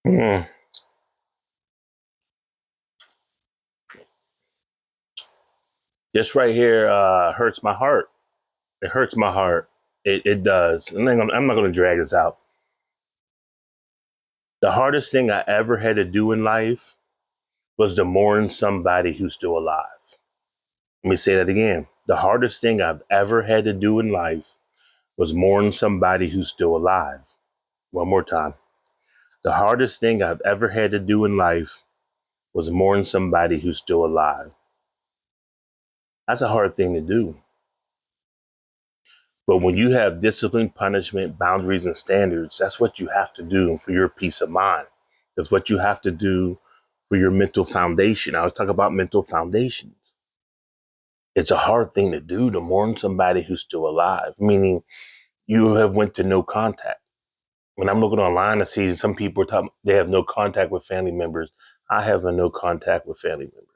Mm. This right here hurts my heart. It hurts my heart. It does. I'm not going to drag this out. The hardest thing I ever had to do in life was to mourn somebody who's still alive. Let me say that again. The hardest thing I've ever had to do in life was mourn somebody who's still alive. One more time. The hardest thing I've ever had to do in life was mourn somebody who's still alive. That's a hard thing to do. But when you have discipline, punishment, boundaries, and standards, that's what you have to do for your peace of mind. That's what you have to do for your mental foundation. I was talking about mental foundations. It's a hard thing to do to mourn somebody who's still alive, meaning you have went to no contact. When I'm looking online, I see some people are talking, they have no contact with family members. I have no contact with family members.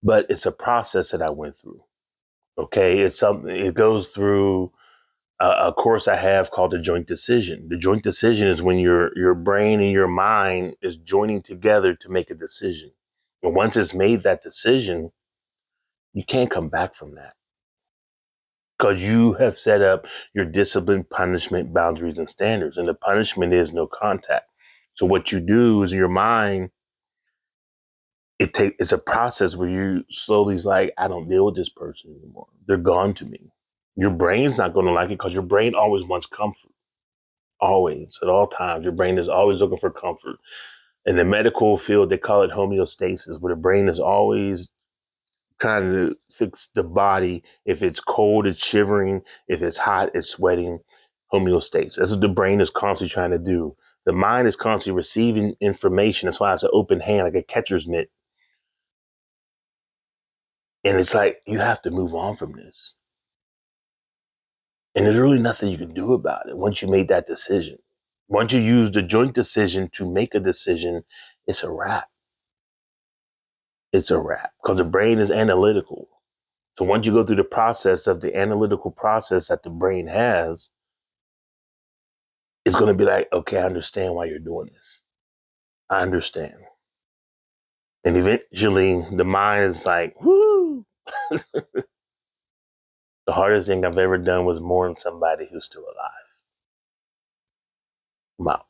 But it's a process that I went through. Okay. It's something, it goes through a course I have called the joint decision. The joint decision is when your brain and your mind is joining together to make a decision. And once it's made that decision, you can't come back from that because you have set up your discipline, punishment, boundaries, and standards. And the punishment is no contact. So what you do is your mind, it's a process where you slowly is like, I don't deal with this person anymore. They're gone to me. Your brain's not going to like it because your brain always wants comfort. Always, at all times, your brain is always looking for comfort. In the medical field, they call it homeostasis, where the brain is always trying to fix the body. If it's cold, it's shivering. If it's hot, it's sweating. Homeostasis. That's what the brain is constantly trying to do. The mind is constantly receiving information. That's why it's an open hand, like a catcher's mitt. And it's like, you have to move on from this. And there's really nothing you can do about it once you made that decision. Once you use the joint decision to make a decision, it's a wrap. It's a wrap because the brain is analytical. So once you go through the process of the analytical process that the brain has, it's going to be like, okay, I understand why you're doing this. I understand. And eventually the mind is like, whoo. The hardest thing I've ever done was mourn somebody who's still alive. Wow.